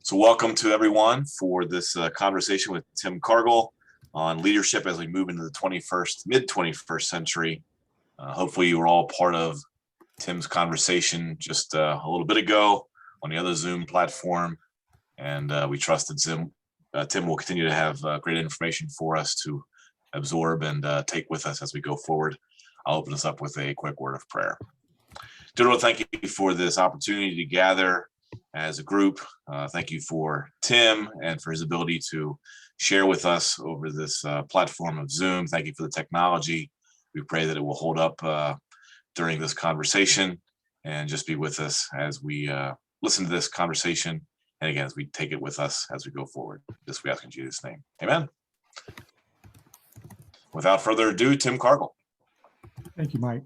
So welcome to everyone for this conversation with Tim Cargal on leadership as we move into the mid-21st century. Hopefully you were all part of Tim's conversation just a little bit ago on the other Zoom platform. And we trust that Tim will continue to have great information for us to absorb and take with us as we go forward. I'll open us up with a quick word of prayer. Dear Lord, thank you for this opportunity to gather as a group. Thank you for Tim and for his ability to share with us over this platform of Zoom. Thank you for the technology. We pray that it will hold up during this conversation and just be with us as we listen to this conversation. And again, as we take it with us as we go forward. This we ask in Jesus' name. Amen. Without further ado, Tim Cargal. Thank you, Mike.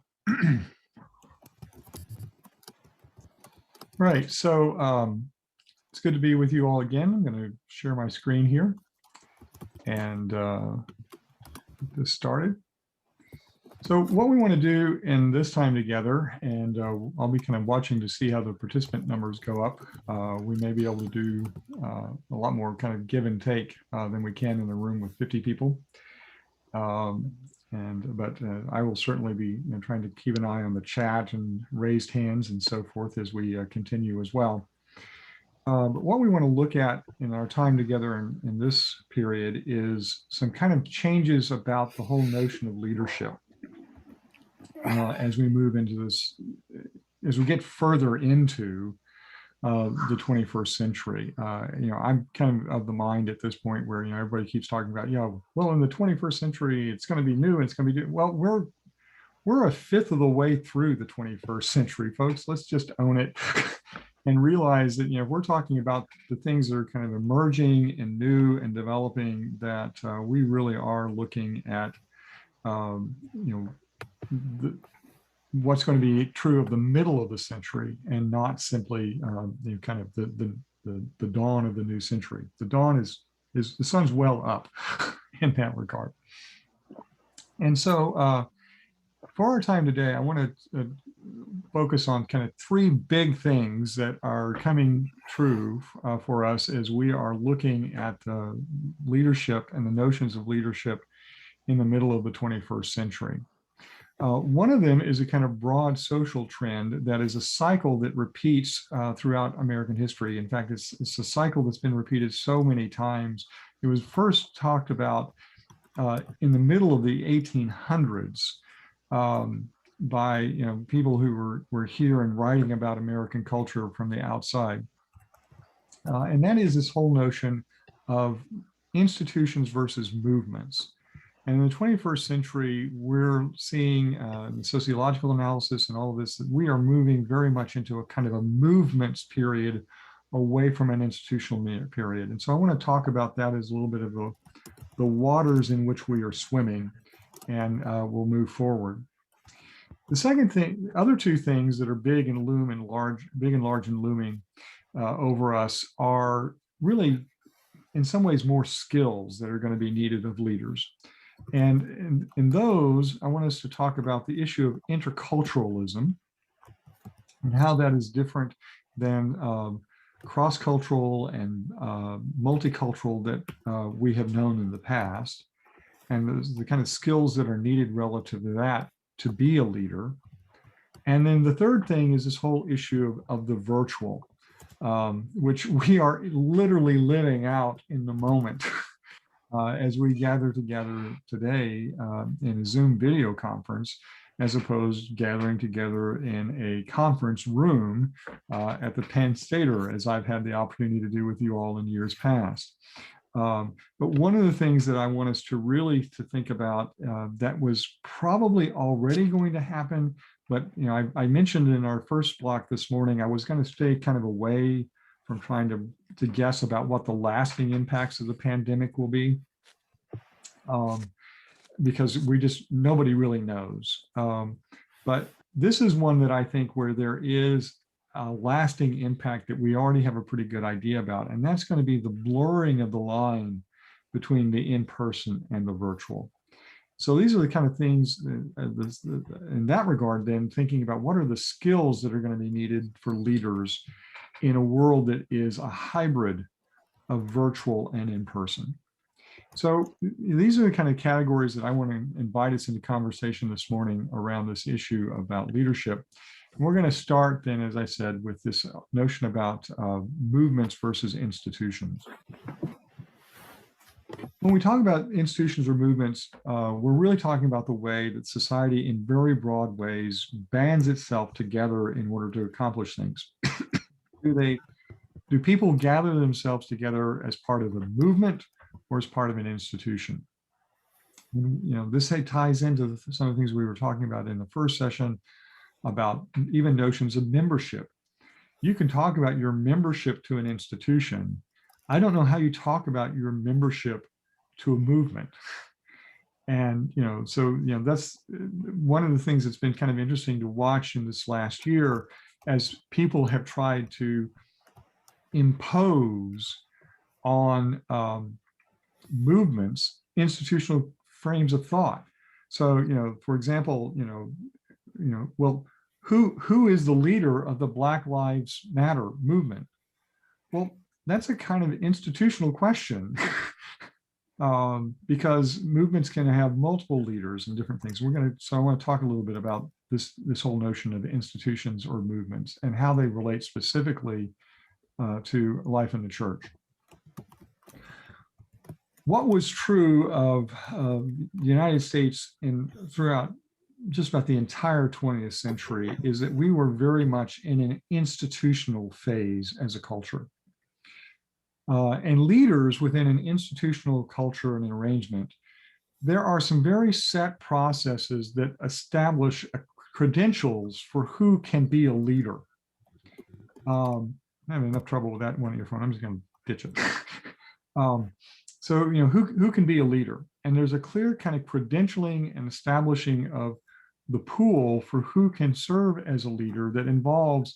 Right, so it's good to be with you all again. I'm going to share my screen here and get this started. So what we want to do in this time together, and I'll be kind of watching to see how the participant numbers go up. We may be able to do a lot more kind of give and take than we can in a room with 50 people. But I will certainly be trying to keep an eye on the chat and raised hands and so forth as we continue as well. But what we want to look at in our time together in this period is some kind of changes about the whole notion of leadership as we move into this, as we get further into the 21st century. I'm kind of the mind at this point where, everybody keeps talking about, well, in the 21st century, it's going to be new. It's going to be new. Well, we're a fifth of the way through the 21st century, folks. Let's just own it and realize that, if we're talking about the things that are kind of emerging and new and developing, that we really are looking at, what's going to be true of the middle of the century and not simply kind of the dawn of the new century. The dawn is the sun's well up in that regard. And so for our time today, I want to focus on kind of three big things that are coming true for us as we are looking at leadership and the notions of leadership in the middle of the 21st century. One of them is a kind of broad social trend that is a cycle that repeats throughout American history. In fact, it's a cycle that's been repeated so many times. It was first talked about in the middle of the 1800s by people who were here and writing about American culture from the outside. And that is this whole notion of institutions versus movements. And in the 21st century, we're seeing the sociological analysis and all of this, that we are moving very much into a kind of a movements period away from an institutional period. And so I want to talk about that as a little bit of the waters in which we are swimming, and we'll move forward. The second thing, other two things that are big and large and looming over us are really, in some ways, more skills that are going to be needed of leaders. And in those, I want us to talk about the issue of interculturalism and how that is different than cross-cultural and multicultural that we have known in the past, and the kind of skills that are needed relative to that to be a leader. And then the third thing is this whole issue of the virtual, which we are literally living out in the moment. As we gather together today in a Zoom video conference, as opposed to gathering together in a conference room at the Penn Stater, as I've had the opportunity to do with you all in years past. But one of the things that I want us to really think about that was probably already going to happen, but I mentioned in our first block this morning, I was going to stay kind of away from trying to guess about what the lasting impacts of the pandemic will be, because nobody really knows. But this is one that I think where there is a lasting impact that we already have a pretty good idea about, and that's going to be the blurring of the line between the in-person and the virtual. So these are the kind of things in that regard, then thinking about what are the skills that are going to be needed for leaders in a world that is a hybrid of virtual and in-person. So these are the kind of categories that I want to invite us into conversation this morning around this issue about leadership. And we're going to start then, as I said, with this notion about movements versus institutions. When we talk about institutions or movements, we're really talking about the way that society in very broad ways bands itself together in order to accomplish things. Do people gather themselves together as part of a movement or as part of an institution? And, this ties into some of the things we were talking about in the first session about even notions of membership. You can talk about your membership to an institution. I don't know how you talk about your membership to a movement. And, that's one of the things that's been kind of interesting to watch in this last year as people have tried to impose on movements institutional frames of thought. So, for example, well, who is the leader of the Black Lives Matter movement? Well, that's a kind of institutional question. Because movements can have multiple leaders and different things. So I want to talk a little bit about this whole notion of institutions or movements and how they relate specifically to life in the church. What was true of the United States throughout just about the entire 20th century is that we were very much in an institutional phase as a culture. And leaders within an institutional culture and an arrangement, there are some very set processes that establish credentials for who can be a leader. I'm having enough trouble with that one on your phone. I'm just going to ditch it. So, who can be a leader? And there's a clear kind of credentialing and establishing of the pool for who can serve as a leader that involves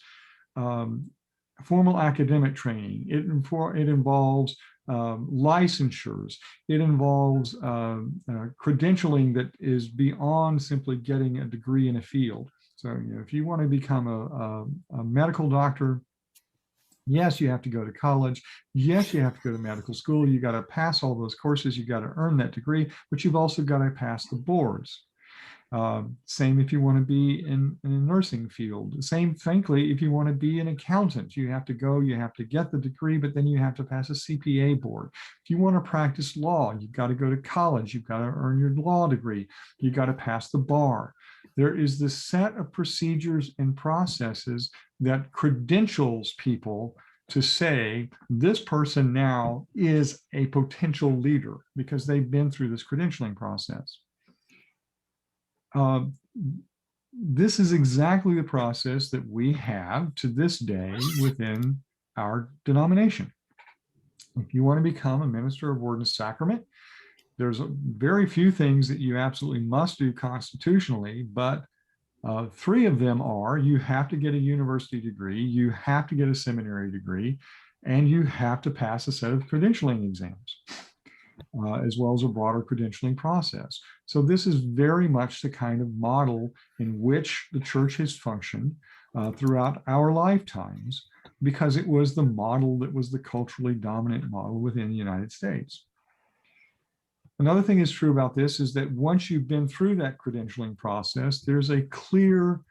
formal academic training. It involves licensures. It involves credentialing that is beyond simply getting a degree in a field. So, if you want to become a medical doctor, yes, you have to go to college. Yes, you have to go to medical school. You got to pass all those courses. You got to earn that degree, but you've also got to pass the boards. Same if you want to be in a nursing field. Same, frankly, if you want to be an accountant, you have to get the degree, but then you have to pass a CPA board. If you want to practice law, you've got to go to college. You've got to earn your law degree. You've got to pass the bar. There is this set of procedures and processes that credentials people to say this person now is a potential leader because they've been through this credentialing process. This is exactly the process that we have to this day within our denomination. If you want to become a minister of word and sacrament, there's very few things that you absolutely must do constitutionally, but three of them are: you have to get a university degree, you have to get a seminary degree, and you have to pass a set of credentialing exams. As well as a broader credentialing process. So this is very much the kind of model in which the church has functioned throughout our lifetimes, because it was the model that was the culturally dominant model within the United States. Another thing that's true about this is that once you've been through that credentialing process, there's a clear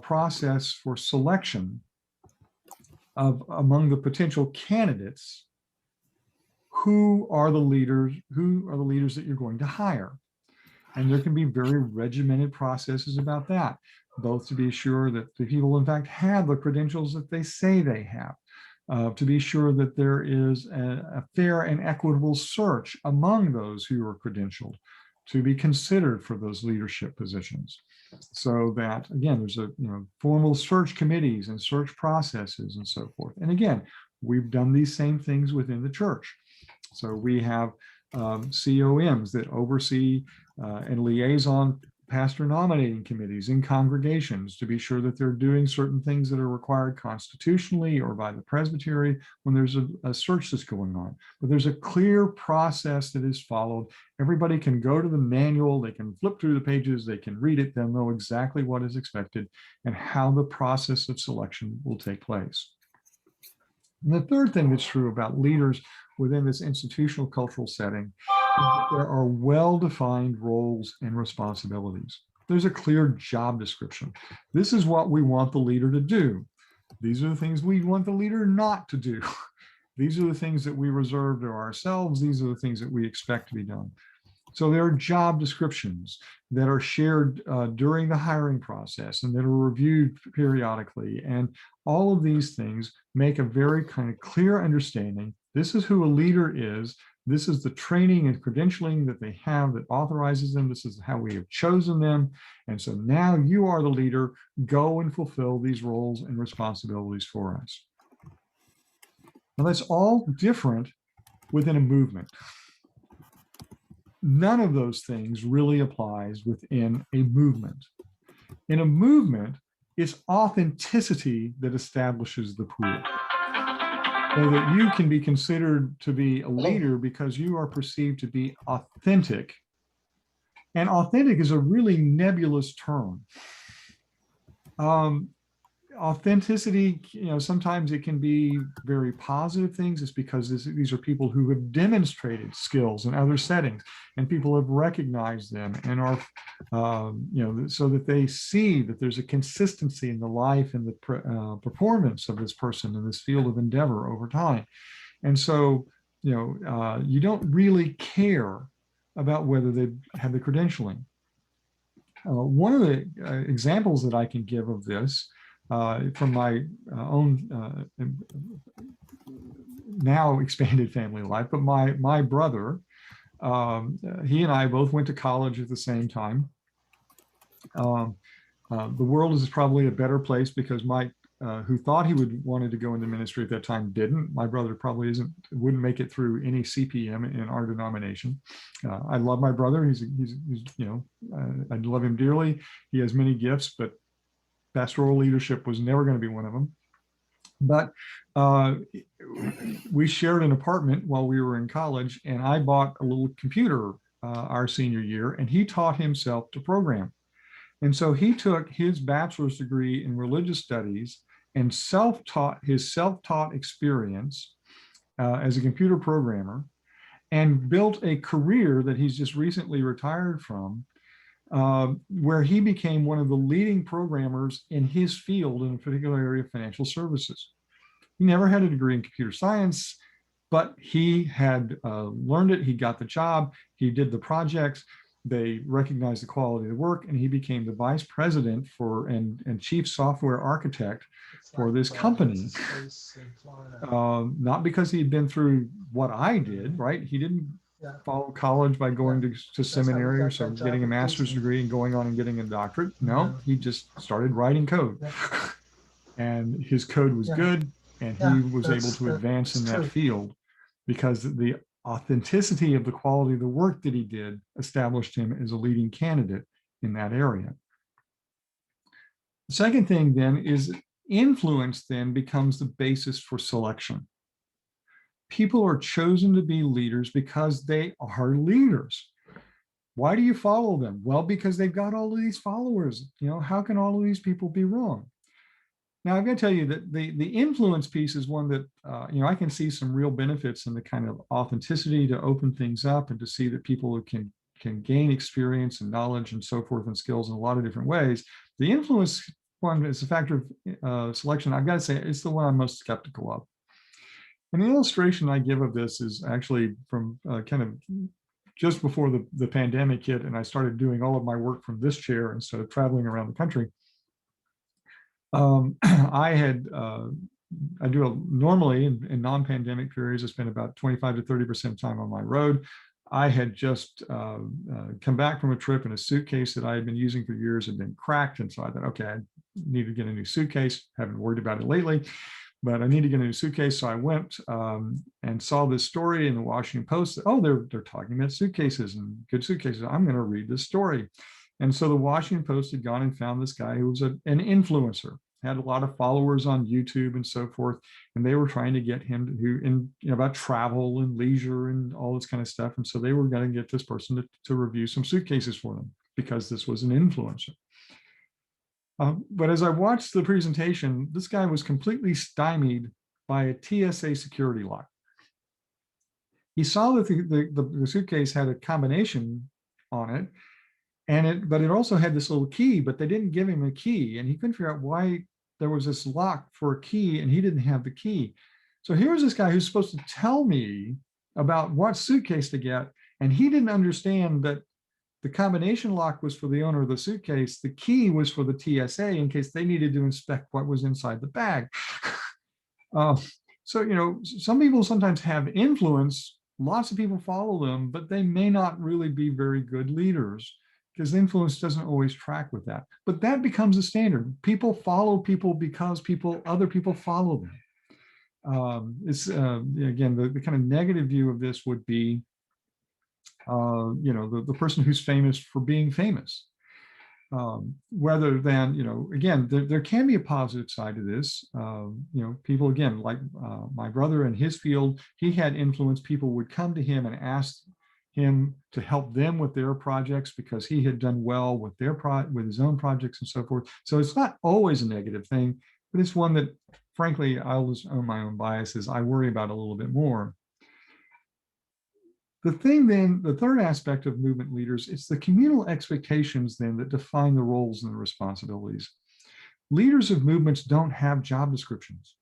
process for selection among the potential candidates. Who are the leaders that you're going to hire? And there can be very regimented processes about that, both to be sure that the people in fact have the credentials that they say they have, to be sure that there is a fair and equitable search among those who are credentialed to be considered for those leadership positions. So that, again, there's formal search committees and search processes and so forth. And again, we've done these same things within the church. So we have COMs that oversee and liaison pastor nominating committees in congregations to be sure that they're doing certain things that are required constitutionally or by the presbytery when there's a search that's going on. But there's a clear process that is followed. Everybody can go to the manual, they can flip through the pages, they can read it, they'll know exactly what is expected and how the process of selection will take place. And the third thing that's true about leaders within this institutional cultural setting is that there are well-defined roles and responsibilities. There's a clear job description. This is what we want the leader to do. These are the things we want the leader not to do. These are the things that we reserve to ourselves. These are the things that we expect to be done. So there are job descriptions that are shared during the hiring process and that are reviewed periodically. And all of these things make a very kind of clear understanding. This is who a leader is. This is the training and credentialing that they have that authorizes them. This is how we have chosen them. And so now you are the leader. Go and fulfill these roles and responsibilities for us. Now that's all different within a movement. None of those things really applies within a movement. In a movement, it's authenticity that establishes the pool. So that you can be considered to be a leader because you are perceived to be authentic. And authentic is a really nebulous term. Authenticity, sometimes it can be very positive things. It's because these are people who have demonstrated skills in other settings, and people have recognized them and are, so that they see that there's a consistency in the life and the performance of this person in this field of endeavor over time. And so, you don't really care about whether they have the credentialing. One of the examples that I can give of this from my own now expanded family life, but my brother, he and I both went to college at the same time. The world is probably a better place because Mike, who thought he wanted to go into ministry at that time, didn't. My brother probably wouldn't make it through any CPM in our denomination. I love my brother. He's I love him dearly. He has many gifts, but pastoral leadership was never going to be one of them. But we shared an apartment while we were in college, and I bought a little computer our senior year, and he taught himself to program. And so he took his bachelor's degree in religious studies and his self-taught experience as a computer programmer, and built a career that he's just recently retired from, where he became one of the leading programmers in his field in a particular area of financial services. He never had a degree in computer science, but he had learned it. He got the job. He did the projects. They recognized the quality of the work, and he became the vice president and chief software architect for this company. Not because he'd been through what I did, right? He didn't follow college by going to seminary or so getting a master's degree and going on and getting a doctorate. No, he just started writing code. And his code was good, and he was able to advance in that field because the authenticity of the quality of the work that he did established him as a leading candidate in that area. The second thing then is influence then becomes the basis for selection. People are chosen to be leaders because they are leaders. Why do you follow them? Well, because they've got all of these followers. How can all of these people be wrong? Now, I've got to tell you that the influence piece is one that, I can see some real benefits in the kind of authenticity to open things up and to see that people can gain experience and knowledge and so forth and skills in a lot of different ways. The influence one is a factor of selection. I've got to say it's the one I'm most skeptical of. And the illustration I give of this is actually from kind of just before the pandemic hit, and I started doing all of my work from this chair instead of traveling around the country. I do normally in non-pandemic periods, I spend about 25 to 30% time on my road. I had just come back from a trip, and a suitcase that I had been using for years had been cracked. And so I thought, okay, I need to get a new suitcase. Haven't worried about it lately, but I need to get a new suitcase. So I went and saw this story in the Washington Post. They're talking about suitcases and good suitcases. I'm going to read this story. And so the Washington Post had gone and found this guy who was an influencer, had a lot of followers on YouTube and so forth. And they were trying to get him about travel and leisure and all this kind of stuff. And so they were going to get this person to review some suitcases for them because this was an influencer. But as I watched the presentation, this guy was completely stymied by a TSA security lock. He saw that the suitcase had a combination on it, but it also had this little key, but they didn't give him a key, and he couldn't figure out why there was this lock for a key and he didn't have the key. So here was this guy who's supposed to tell me about what suitcase to get, and he didn't understand that the combination lock was for the owner of the suitcase. The key was for the TSA in case they needed to inspect what was inside the bag. So, some people sometimes have influence. Lots of people follow them, but they may not really be very good leaders because influence doesn't always track with that. But that becomes a standard. People follow people because other people follow them. It's again, the kind of negative view of this would be the person who's famous for being famous, rather than, again, there can be a positive side to this. People, again, like my brother in his field, he had influence. People would come to him and ask him to help them with their projects because he had done well with with his own projects and so forth. So it's not always a negative thing, but it's one that, frankly, I'll just own my own biases. I worry about a little bit more. The thing then, the third aspect of movement leaders, it's the communal expectations then that define the roles and the responsibilities. Leaders of movements don't have job descriptions.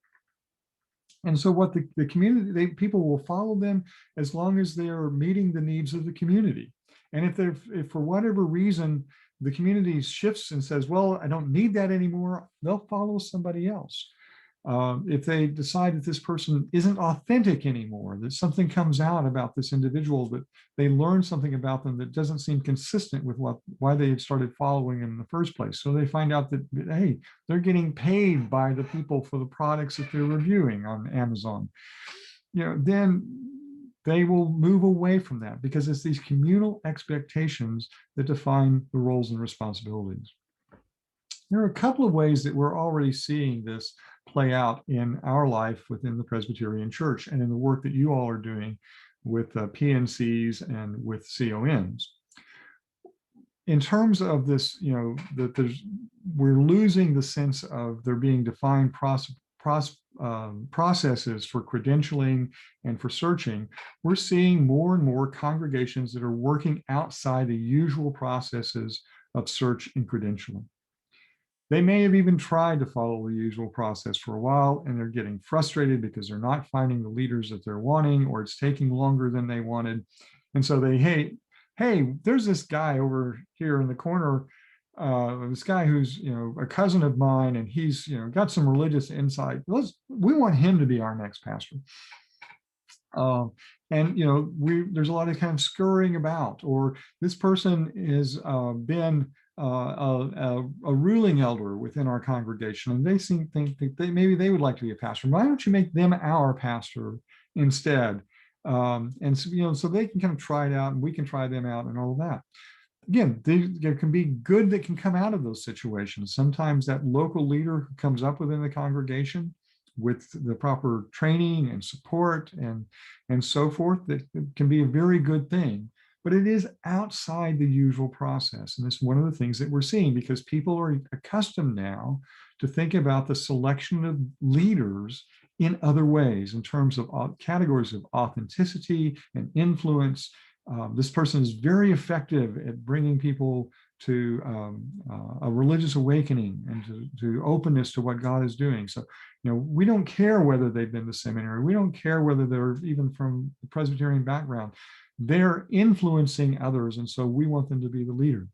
And so what the community, people will follow them as long as they're meeting the needs of the community. And if for whatever reason, the community shifts and says, well, I don't need that anymore, they'll follow somebody else. If they decide that this person isn't authentic anymore, that something comes out about this individual, that they learn something about them that doesn't seem consistent with why they had started following them in the first place. So they find out that, hey, they're getting paid by the people for the products that they're reviewing on Amazon. Then they will move away from that because it's these communal expectations that define the roles and responsibilities. There are a couple of ways that we're already seeing this play out in our life within the Presbyterian Church and in the work that you all are doing with PNCs and with COMs. In terms of this, that we're losing the sense of there being defined processes for credentialing and for searching. We're seeing more and more congregations that are working outside the usual processes of search and credentialing. They may have even tried to follow the usual process for a while, and they're getting frustrated because they're not finding the leaders that they're wanting, or it's taking longer than they wanted. And so hey, there's this guy over here in the corner, this guy who's, a cousin of mine, and he's, got some religious insight. We want him to be our next pastor. And there's a lot of kind of scurrying about, or this person has been a ruling elder within our congregation, and they think that maybe they would like to be a pastor. Why don't you make them our pastor instead? And so they can kind of try it out, and we can try them out, and all of that. Again, there can be good that can come out of those situations. Sometimes that local leader who comes up within the congregation with the proper training and support and so forth, that can be a very good thing. But it is outside the usual process. And it's one of the things that we're seeing, because people are accustomed now to think about the selection of leaders in other ways, in terms of categories of authenticity and influence. This person is very effective at bringing people to a religious awakening and to openness to what God is doing. So, we don't care whether they've been to seminary. We don't care whether they're even from the Presbyterian background. They're influencing others, and so we want them to be the leader.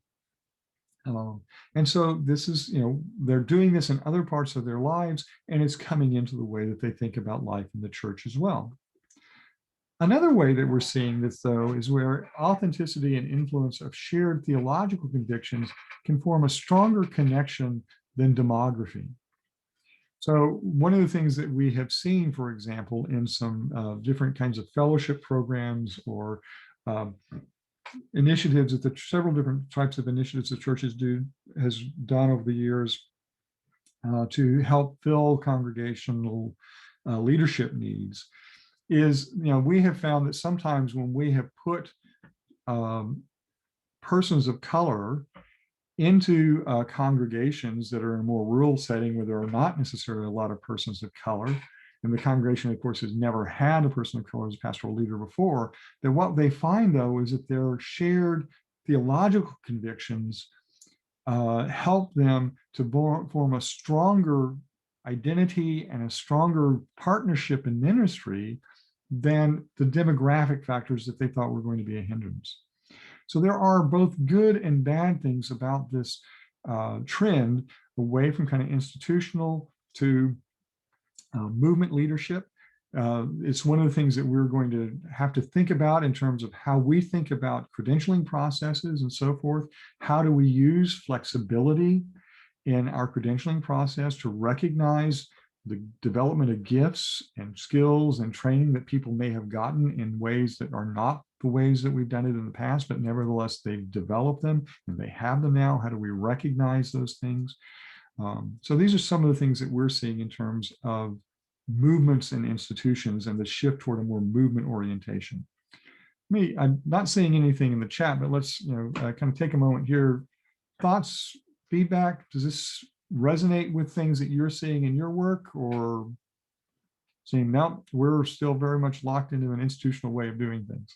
And so this is, they're doing this in other parts of their lives, and it's coming into the way that they think about life in the church as well. Another way that we're seeing this, though, is where authenticity and influence of shared theological convictions can form a stronger connection than demography. So one of the things that we have seen, for example, in some different kinds of fellowship programs or initiatives that several different types of initiatives the church has done over the years to help fill congregational leadership needs, is, we have found that sometimes when we have put persons of color into congregations that are in a more rural setting where there are not necessarily a lot of persons of color, and the congregation, of course, has never had a person of color as a pastoral leader before, that what they find, though, is that their shared theological convictions help them to form a stronger identity and a stronger partnership in ministry than the demographic factors that they thought were going to be a hindrance. So there are both good and bad things about this trend away from kind of institutional to movement leadership. It's one of the things that we're going to have to think about in terms of how we think about credentialing processes and so forth. How do we use flexibility in our credentialing process to recognize the development of gifts and skills and training that people may have gotten in ways that are not the ways that we've done it in the past, but nevertheless, they've developed them and they have them now. How do we recognize those things? So these are some of the things that we're seeing in terms of movements and institutions and the shift toward a more movement orientation. I'm not saying anything in the chat, but let's kind of take a moment here. Thoughts, feedback, does this resonate with things that you're seeing in your work, or saying, no, we're still very much locked into an institutional way of doing things?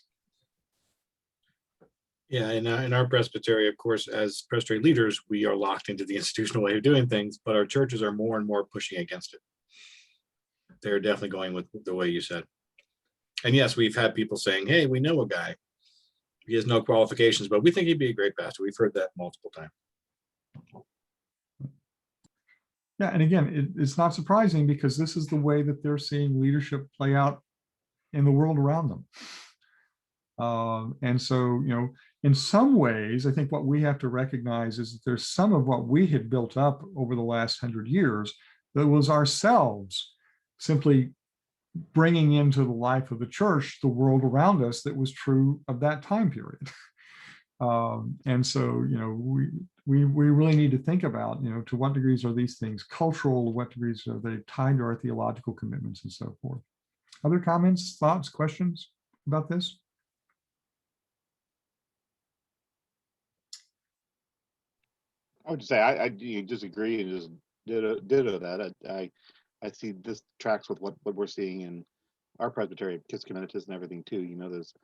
Yeah, in our presbytery, of course, as presbytery leaders, we are locked into the institutional way of doing things, but our churches are more and more pushing against it. They're definitely going with the way you said. And yes, we've had people saying, hey, we know a guy. He has no qualifications, but we think he'd be a great pastor. We've heard that multiple times. Yeah, and again, it's not surprising because this is the way that they're seeing leadership play out in the world around them. And so, in some ways, I think what we have to recognize is that there's some of what we had built up over the last 100 years that was ourselves simply bringing into the life of the church the world around us that was true of that time period. And so, we really need to think about, to what degrees are these things cultural, what degrees are they tied to our theological commitments and so forth. Other comments, thoughts, questions about this? I would just say I disagree and just ditto that. I see this tracks with what we're seeing in our presbytery, Kiss Communities and everything too. There's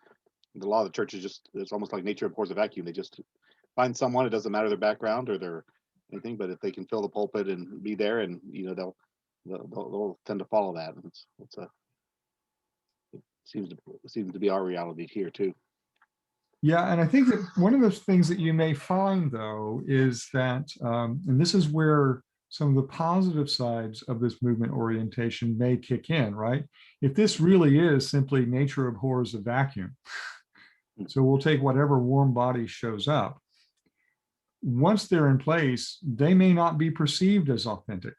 a lot of the churches it's almost like nature abhors a vacuum. They just find someone. It doesn't matter their background or their anything, but if they can fill the pulpit and be there, and they'll tend to follow that. And it seems to be our reality here too. Yeah, and I think that one of the things that you may find, though, is that, and this is where some of the positive sides of this movement orientation may kick in, right? If this really is simply nature abhors a vacuum, so we'll take whatever warm body shows up. Once they're in place, they may not be perceived as authentic.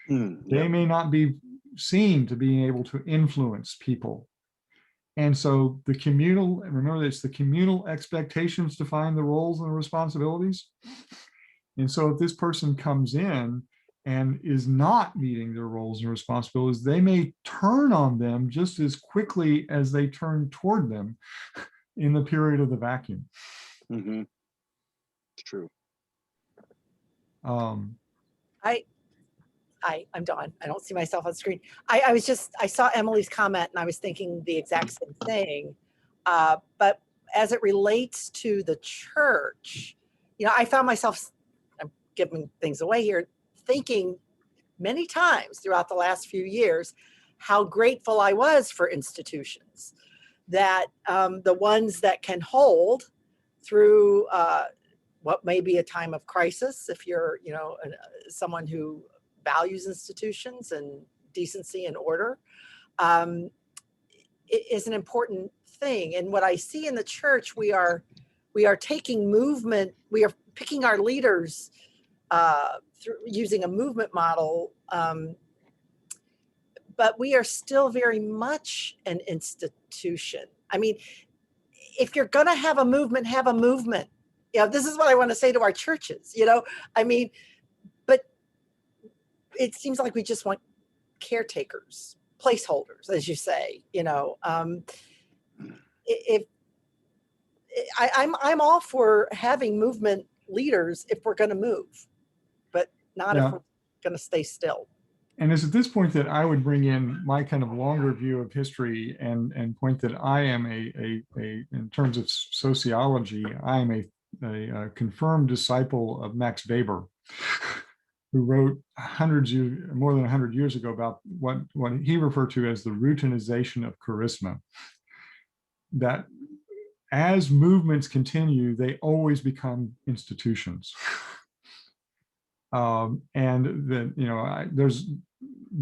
They may not be seen to being able to influence people. And so remember, it's the communal expectations define the roles and the responsibilities. And so if this person comes in and is not meeting their roles and responsibilities, they may turn on them just as quickly as they turn toward them in the period of the vacuum. Mm-hmm. It's true. I'm Dawn. I don't see myself on screen. I saw Emily's comment and I was thinking the exact same thing. But as it relates to the church, I found myself, I'm giving things away here, thinking many times throughout the last few years how grateful I was for institutions, that the ones that can hold through what may be a time of crisis, if you're, someone who values institutions and decency and order, it is an important thing. And what I see in the church, we are taking movement, we are picking our leaders through using a movement model, but we are still very much an institution. I mean, if you're going to have a movement, have a movement. This is what I want to say to our churches, but it seems like we just want caretakers, placeholders, as you say, I'm all for having movement leaders if we're going to move, but not if we're going to stay still. And it's at this point that I would bring in my kind of longer view of history and point that I am in terms of sociology, I am a confirmed disciple of Max Weber, who wrote more than 100 years ago about what he referred to as the routinization of charisma. That as movements continue, they always become institutions. And that, you know, there's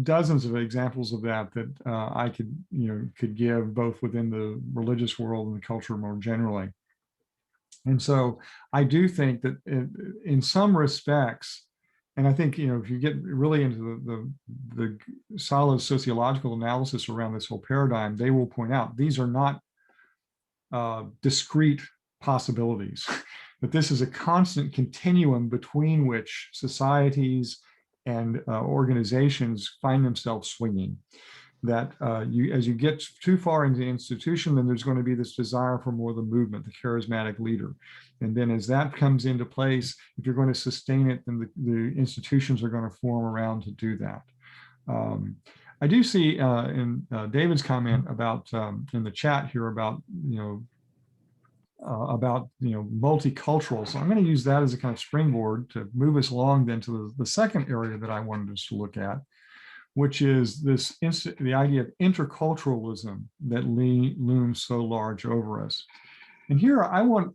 dozens of examples of that I could give both within the religious world and the culture more generally. And so I do think that in some respects, and I think, you know, if you get really into the solid sociological analysis around this whole paradigm, they will point out these are not discrete possibilities, but this is a constant continuum between which societies and organizations find themselves swinging. That as you get too far into the institution, then there's going to be this desire for more of the movement, the charismatic leader. And then as that comes into place, if you're going to sustain it, then the institutions are going to form around to do that. I do see in David's comment about in the chat here about, multicultural. So I'm going to use that as a kind of springboard to move us along then to the second area that I wanted us to look at, which is the idea of interculturalism that looms so large over us. And here I want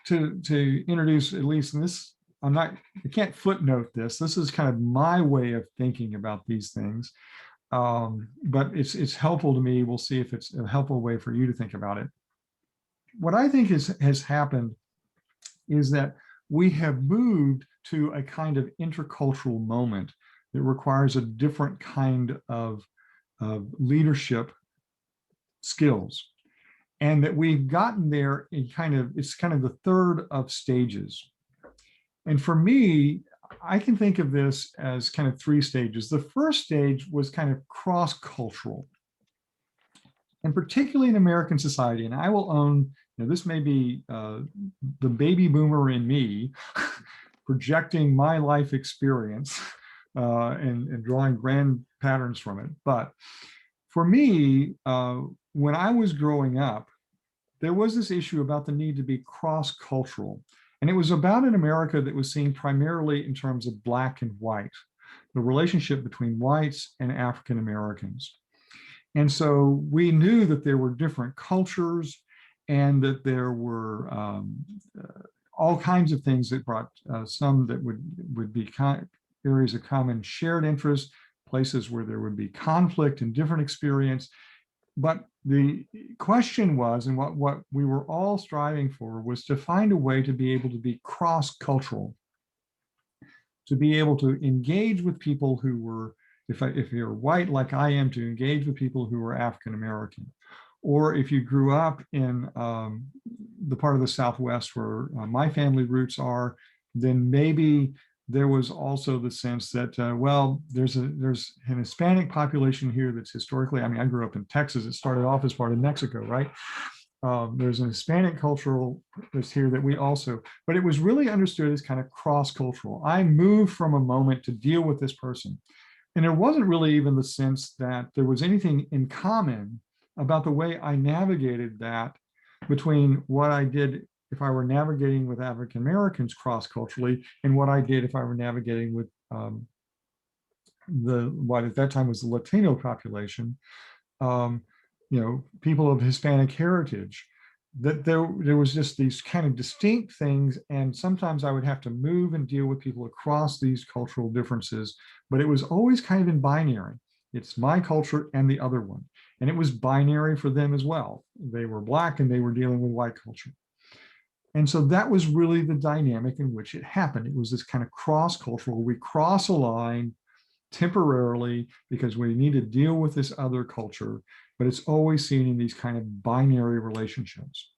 to introduce, at least in this, I can't footnote this. This is kind of my way of thinking about these things. But it's helpful to me. We'll see if it's a helpful way for you to think about it. What I think has happened is that we have moved to a kind of intercultural moment that requires a different kind of leadership skills. And that we've gotten there in it's kind of the third of stages. And for me, I can think of this as kind of three stages. The first stage was kind of cross-cultural. And particularly in American society, and I will own, this may be the baby boomer in me projecting my life experience and drawing grand patterns from it. But for me, when I was growing up, there was this issue about the need to be cross-cultural. And it was about an America that was seen primarily in terms of Black and white, the relationship between whites and African Americans. And so we knew that there were different cultures and that there were all kinds of things that brought some that would be areas of common shared interest, places where there would be conflict and different experience. But the question was, and what we were all striving for, was to find a way to be able to be cross-cultural, to be able to engage with people who were, if you're white like I am, to engage with people who were African American. Or if you grew up in the part of the Southwest where my family roots are, then maybe there was also the sense that, there's an Hispanic population here that's historically, I grew up in Texas. It started off as part of Mexico, right? There's an Hispanic cultural that's here that we also, but it was really understood as kind of cross-cultural. I moved from a moment to deal with this person. And there wasn't really even the sense that there was anything in common about the way I navigated that between what I did if I were navigating with African Americans cross-culturally and what I did if I were navigating with what at that time was the Latino population, people of Hispanic heritage. That there was just these kind of distinct things, and sometimes I would have to move and deal with people across these cultural differences, but it was always kind of in binary. It's my culture and the other one. And it was binary for them as well. They were Black and they were dealing with white culture. And so that was really the dynamic in which it happened. It was this kind of cross-cultural, we cross a line temporarily because we need to deal with this other culture, but it's always seen in these kind of binary relationships.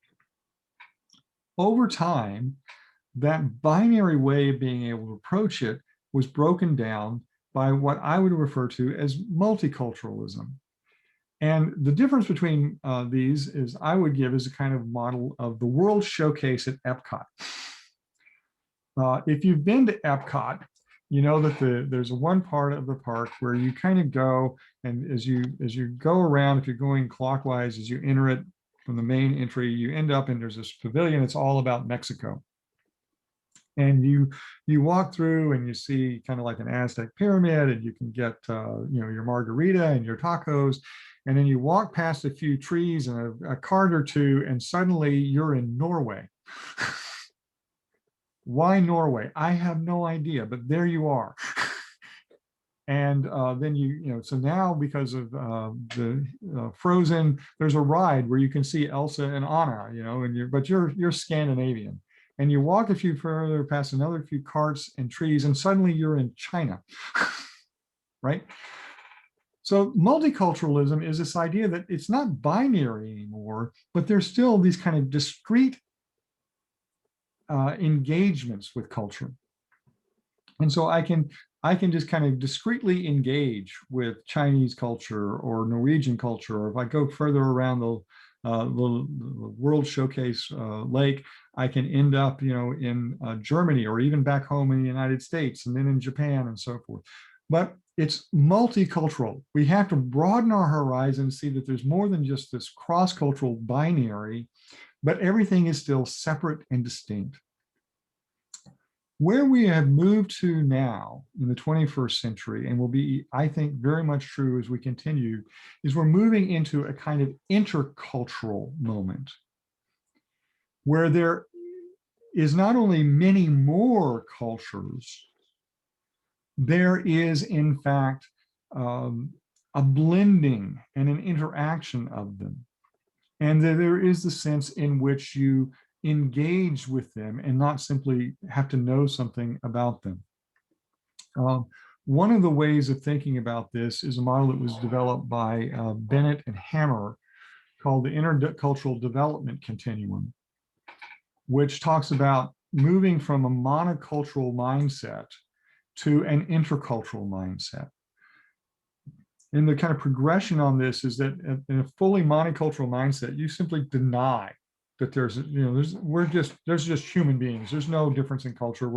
Over time, that binary way of being able to approach it was broken down by what I would refer to as multiculturalism. And the difference between these is I would give as a kind of model of the World Showcase at Epcot. If you've been to Epcot, you know that there's one part of the park where you kind of go, and as you go around, if you're going clockwise, as you enter it from the main entry, you end up and there's this pavilion. It's all about Mexico. And you walk through and you see kind of like an Aztec pyramid, and you can get your margarita and your tacos, and then you walk past a few trees and a cart or two, and suddenly you're in Norway. Why Norway? I have no idea, but there you are. And then so now because of the Frozen, there's a ride where you can see Elsa and Anna, but you're Scandinavian. And you walk a few further past another few carts and trees, and suddenly you're in China, right? So multiculturalism is this idea that it's not binary anymore, but there's still these kind of discrete engagements with culture. And so I can just kind of discreetly engage with Chinese culture or Norwegian culture, or if I go further around the World Showcase Lake, I can end up, in Germany, or even back home in the United States, and then in Japan and so forth. But it's multicultural. We have to broaden our horizons, see that there's more than just this cross-cultural binary, but everything is still separate and distinct. Where we have moved to now in the 21st century, and will be, I think, very much true as we continue, is we're moving into a kind of intercultural moment where there is not only many more cultures, there is, in fact, a blending and an interaction of them. And there is the sense in which you engage with them and not simply have to know something about them. One of the ways of thinking about this is a model that was developed by Bennett and Hammer called the Intercultural Development Continuum, which talks about moving from a monocultural mindset to an intercultural mindset. And the kind of progression on this is that in a fully monocultural mindset, you simply deny that there's just human beings. There's no difference in culture.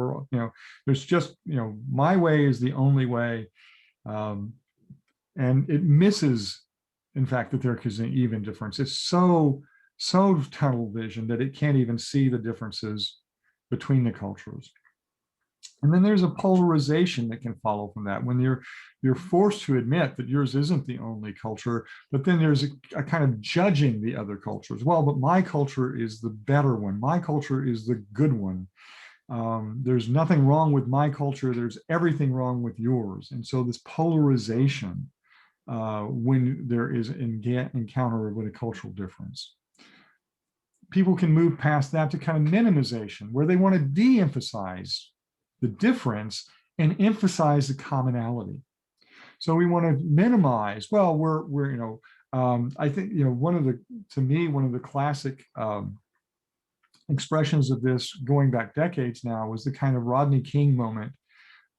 There's just, my way is the only way. And it misses, in fact, that there is an even difference. It's so tunnel vision that it can't even see the differences between the cultures. And then there's a polarization that can follow from that when you're forced to admit that yours isn't the only culture, but then there's a kind of judging the other cultures. Well, but my culture is the better one. My culture is the good one. There's nothing wrong with my culture. There's everything wrong with yours. And so this polarization when there is an encounter with a cultural difference. People can move past that to kind of minimization, where they want to de-emphasize the difference and emphasize the commonality. So we want to minimize, well, I think, one of the classic expressions of this going back decades now was the kind of Rodney King moment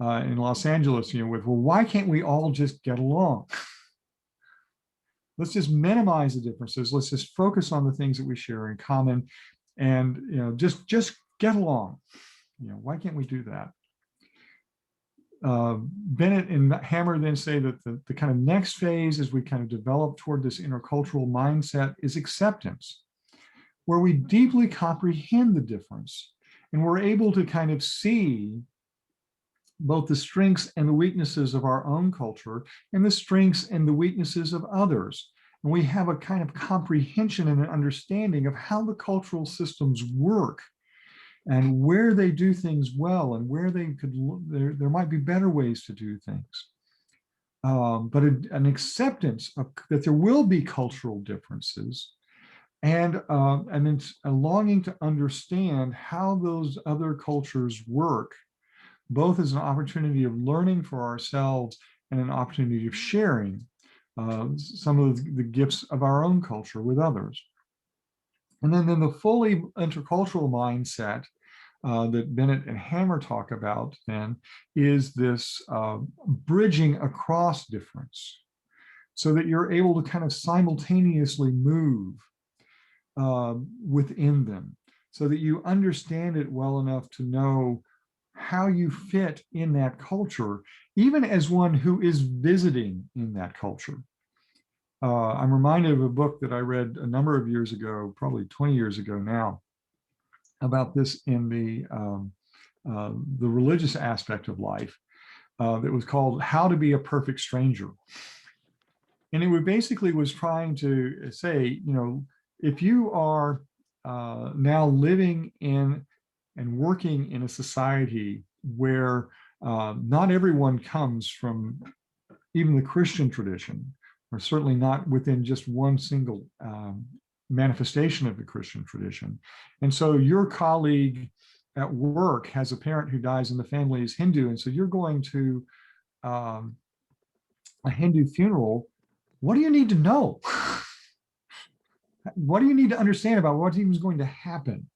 in Los Angeles, with, well, why can't we all just get along? Let's just minimize the differences. Let's just focus on the things that we share in common, and just get along. Why can't we do that? Bennett and Hammer then say that the kind of next phase as we kind of develop toward this intercultural mindset is acceptance, where we deeply comprehend the difference and we're able to kind of see both the strengths and the weaknesses of our own culture and the strengths and the weaknesses of others. And we have a kind of comprehension and an understanding of how the cultural systems work and where they do things well and where there might be better ways to do things. But an acceptance that there will be cultural differences, and it's a longing to understand how those other cultures work, both as an opportunity of learning for ourselves and an opportunity of sharing some of the gifts of our own culture with others. And then the fully intercultural mindset that Bennett and Hammer talk about then is this bridging across difference, so that you're able to kind of simultaneously move within them, so that you understand it well enough to know how you fit in that culture, even as one who is visiting in that culture. I'm reminded of a book that I read a number of years ago, probably 20 years ago now, about this in the religious aspect of life, that was called How to Be a Perfect Stranger. And it basically was trying to say, if you are now living in and working in a society where not everyone comes from even the Christian tradition, or certainly not within just one single manifestation of the Christian tradition. And so your colleague at work has a parent who dies in the family is Hindu, and so you're going to a Hindu funeral. What do you need to know? What do you need to understand about what even is going to happen?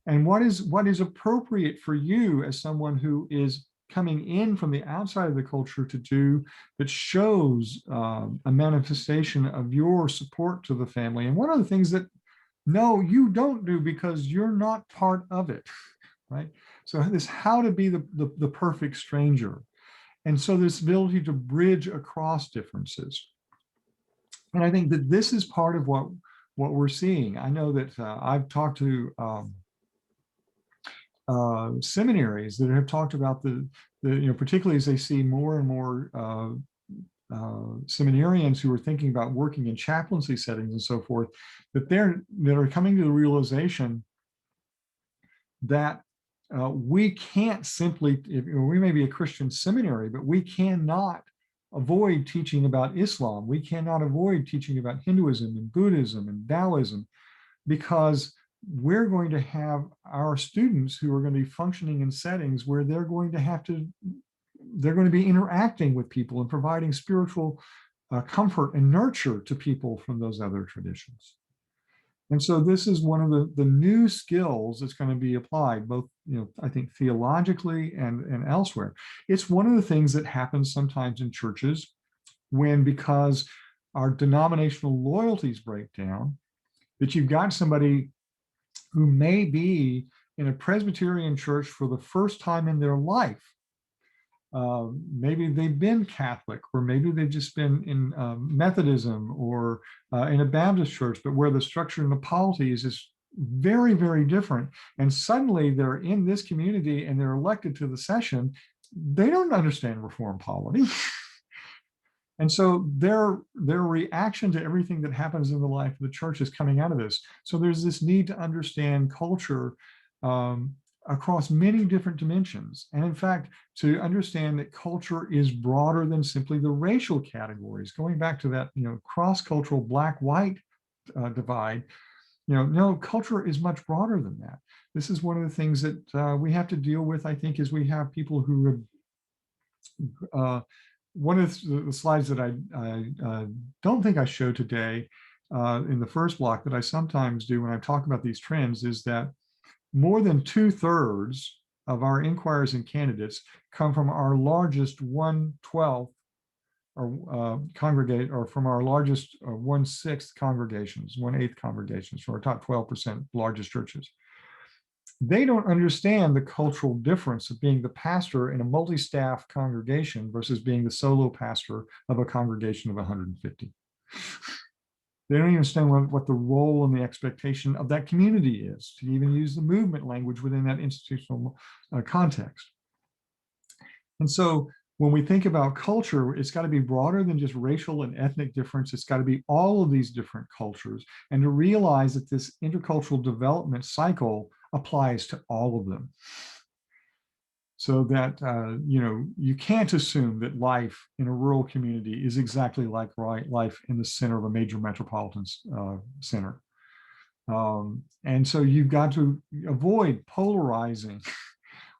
And what is appropriate for you as someone who is coming in from the outside of the culture to do that shows a manifestation of your support to the family? And what are the things that, no, you don't do because you're not part of it, right? So this how to be the perfect stranger. And so this ability to bridge across differences. And I think that this is part of what we're seeing. I know that I've talked to seminaries that have talked about the particularly as they see more and more seminarians who are thinking about working in chaplaincy settings and so forth, that are coming to the realization that we can't simply, we may be a Christian seminary, but we cannot avoid teaching about Islam. We cannot avoid teaching about Hinduism and Buddhism and Taoism, because we're going to have our students who are going to be functioning in settings where they're going to be interacting with people and providing spiritual comfort and nurture to people from those other traditions. And so this is one of the new skills that's going to be applied, both, I think theologically and elsewhere. It's one of the things that happens sometimes in churches when, because our denominational loyalties break down, that you've got somebody who may be in a Presbyterian church for the first time in their life. Maybe they've been Catholic, or maybe they've just been in Methodism or in a Baptist church, but where the structure and the polities is very, very different. And suddenly they're in this community and they're elected to the session. They don't understand Reformed polity. And so their reaction to everything that happens in the life of the church is coming out of this. So there's this need to understand culture across many different dimensions. And in fact, to understand that culture is broader than simply the racial categories, going back to that, cross-cultural black-white divide, no, culture is much broader than that. This is one of the things that we have to deal with, I think, is we have people who one of the slides that I don't think I showed today in the first block that I sometimes do when I talk about these trends is that more than 2/3 of our inquirers and candidates come from our largest 1/12 or congregate, or from our largest 1/6 congregations, 1/8 congregations, from our top 12% largest churches. They don't understand the cultural difference of being the pastor in a multi-staff congregation versus being the solo pastor of a congregation of 150. They don't even understand what the role and the expectation of that community is, to even use the movement language within that institutional context. And so when we think about culture, it's got to be broader than just racial and ethnic difference. It's got to be all of these different cultures, and to realize that this intercultural development cycle applies to all of them. So that, you can't assume that life in a rural community is exactly like life in the center of a major metropolitan center. And so you've got to avoid polarizing.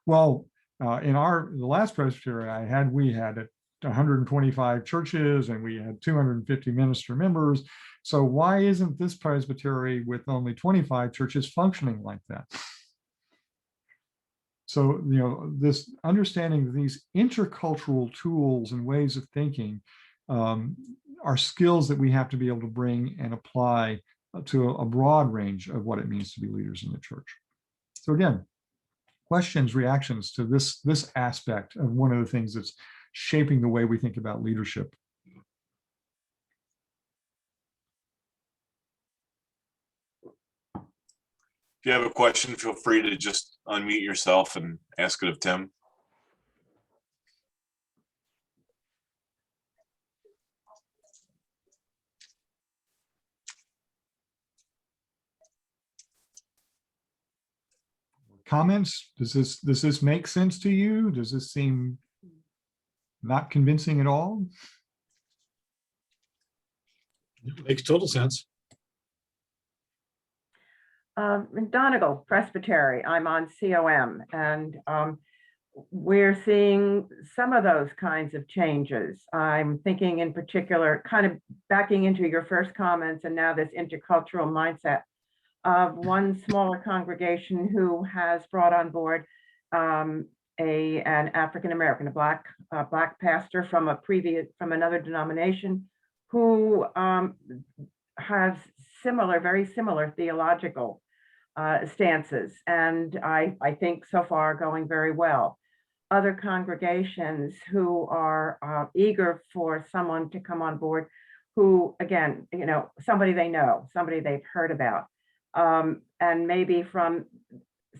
Well, in the last presbytery we had 125 churches and we had 250 minister members. So why isn't this presbytery with only 25 churches functioning like that? So, this understanding of these intercultural tools and ways of thinking are skills that we have to be able to bring and apply to a broad range of what it means to be leaders in the church. So again, questions, reactions to this aspect of one of the things that's shaping the way we think about leadership. If you have a question, feel free to just unmute yourself and ask it of Tim. Comments? Does this make sense to you? Does this seem not convincing at all? Makes total sense. Donegal Presbytery, I'm on COM, and we're seeing some of those kinds of changes. I'm thinking in particular, kind of backing into your first comments and now this intercultural mindset of one smaller congregation who has brought on board an African-American, a black pastor from another denomination who has very similar theological stances, and I think so far going very well. Other congregations who are eager for someone to come on board who, again, somebody they know, somebody they've heard about, and maybe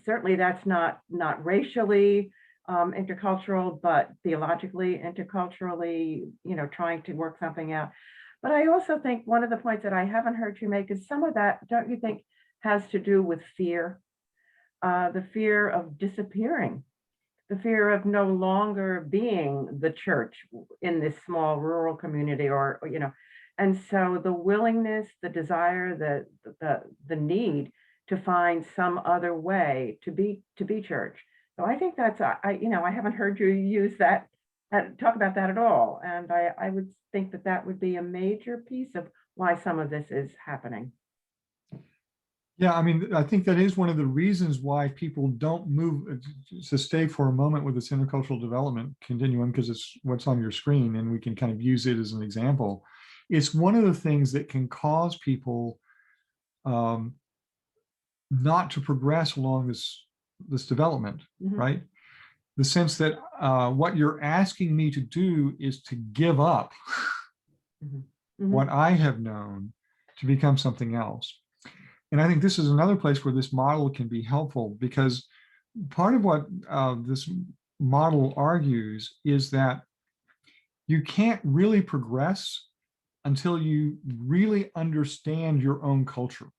certainly that's not racially intercultural, but theologically, interculturally, trying to work something out. But I also think one of the points that I haven't heard you make is some of that, don't you think, has to do with fear, the fear of disappearing, the fear of no longer being the church in this small rural community, and so the willingness, the desire, the need to find some other way to be church. So I think that's, I haven't heard you use that, talk about that at all. And I would think that would be a major piece of why some of this is happening. Yeah, I mean, I think that is one of the reasons why people don't move, to stay for a moment with this intercultural development continuum, because it's what's on your screen and we can kind of use it as an example. It's one of the things that can cause people not to progress along this development, right? The sense that what you're asking me to do is to give up what I have known to become something else. And I think this is another place where this model can be helpful, because part of what this model argues is that you can't really progress until you really understand your own culture.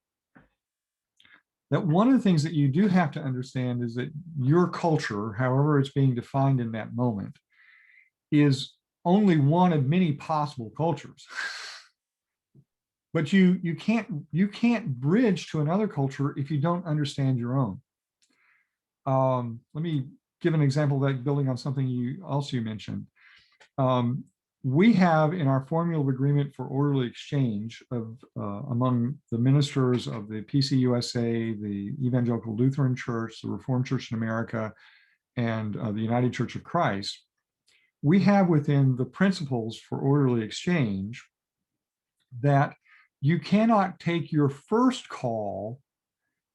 That one of the things that you do have to understand is that your culture, however it's being defined in that moment, is only one of many possible cultures. But you can't bridge to another culture if you don't understand your own. Let me give an example of that, building on something you mentioned. We have in our formula of agreement for orderly exchange of among the ministers of the PCUSA, the Evangelical Lutheran Church, the Reformed Church in America, and the United Church of Christ, we have within the principles for orderly exchange that you cannot take your first call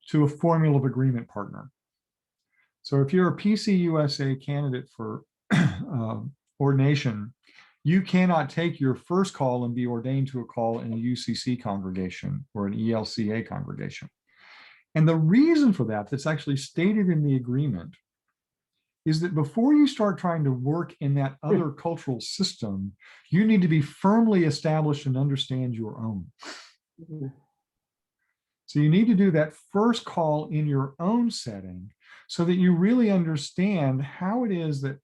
to a formula of agreement partner. So if you're a PCUSA candidate for ordination, you cannot take your first call and be ordained to a call in a UCC congregation or an ELCA congregation. And the reason for that, that's actually stated in the agreement, is that before you start trying to work in that other cultural system, you need to be firmly established and understand your own. So you need to do that first call in your own setting so that you really understand how it is that,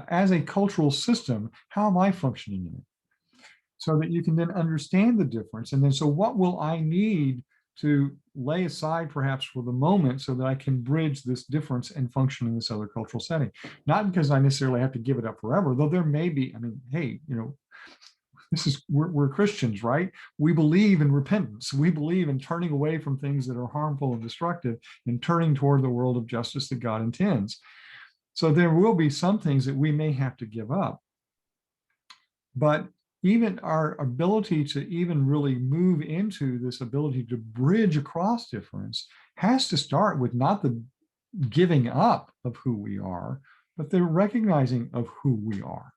as a cultural system, how am I functioning in it? So that you can then understand the difference. And then, so what will I need to lay aside perhaps for the moment so that I can bridge this difference and function in this other cultural setting? Not because I necessarily have to give it up forever, though there may be, hey, we're Christians, right? We believe in repentance. We believe in turning away from things that are harmful and destructive and turning toward the world of justice that God intends. So there will be some things that we may have to give up. But even our ability to even really move into this ability to bridge across difference has to start with not the giving up of who we are, but they're recognizing of who we are.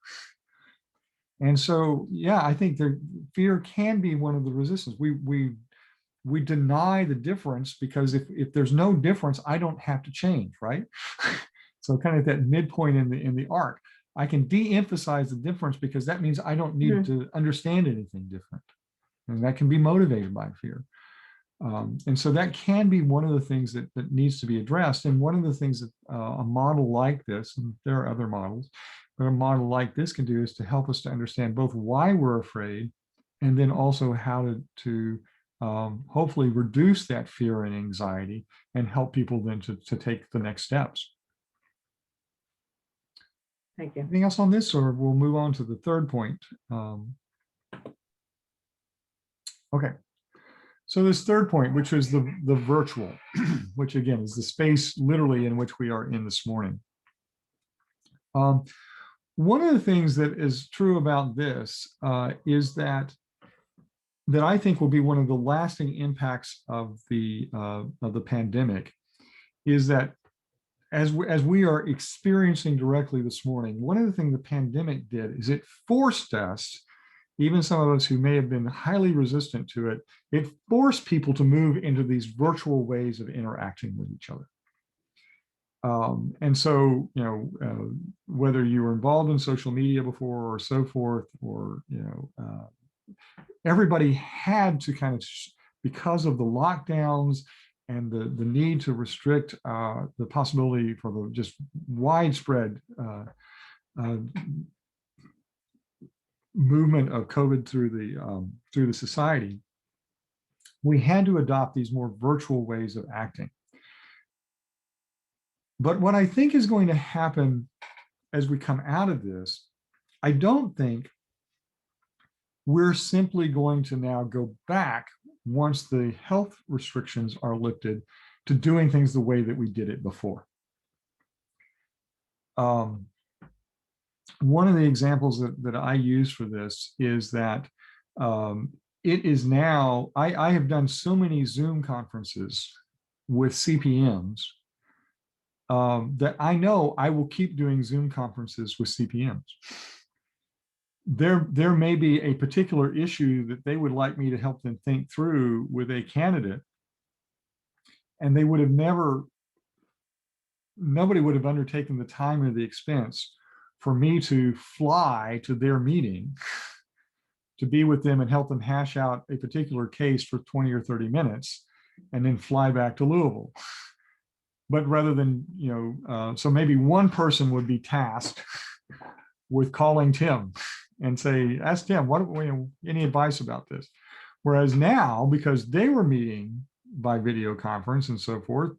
And so, yeah, I think fear can be one of the resistance. We deny the difference because if there's no difference, I don't have to change, right? So kind of that midpoint in the arc, I can de-emphasize the difference because that means I don't need to understand anything different. And that can be motivated by fear. And so that can be one of the things that needs to be addressed. And one of the things that a model like this, and there are other models, but a model like this can do is to help us to understand both why we're afraid and then also how to hopefully reduce that fear and anxiety and help people then to take the next steps. Thank you. Anything else on this, or we'll move on to the third point? Okay. So this third point, which is the virtual, which again is the space literally in which we are in this morning. One of the things that is true about this is that I think will be one of the lasting impacts of the pandemic is that as we are experiencing directly this morning, one of the things the pandemic did is it forced us, even some of us who may have been highly resistant to it, it forced people to move into these virtual ways of interacting with each other. And so, you know, whether you were involved in social media before or so forth, or, you know, everybody had to kind of, because of the lockdowns and the need to restrict the possibility for the just widespread movement of COVID through the society, we had to adopt these more virtual ways of acting. But what I think is going to happen as we come out of this, I don't think we're simply going to now go back once the health restrictions are lifted to doing things the way that we did it before. One of the examples that I use for this is that it is now, I have done so many Zoom conferences with CPMs that I know I will keep doing Zoom conferences with CPMs. There may be a particular issue that they would like me to help them think through with a candidate, and they would have nobody would have undertaken the time or the expense for me to fly to their meeting to be with them and help them hash out a particular case for 20 or 30 minutes and then fly back to Louisville. But rather than, you know, so maybe one person would be tasked with calling Tim and say, ask Tim, any advice about this? Whereas now, because they were meeting by video conference and so forth,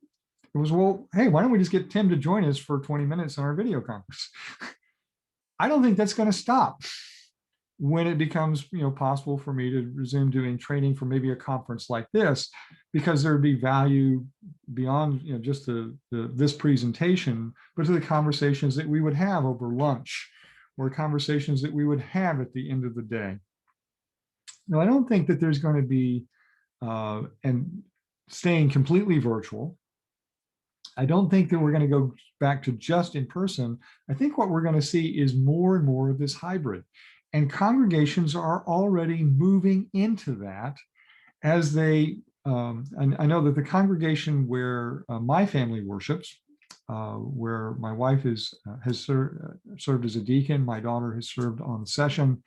it was, well, hey, why don't we just get Tim to join us for 20 minutes on our video conference? I don't think that's going to stop when it becomes, you know, possible for me to resume doing training for maybe a conference like this, because there would be value beyond, you know, just this presentation, but to the conversations that we would have over lunch, or conversations that we would have at the end of the day. Now, I don't think that there's going to be, and staying completely virtual, I don't think that we're going to go back to just in person. I think what we're going to see is more and more of this hybrid. And congregations are already moving into that as they, and I know that the congregation where my family worships, where my wife has served as a deacon, my daughter has served on the session.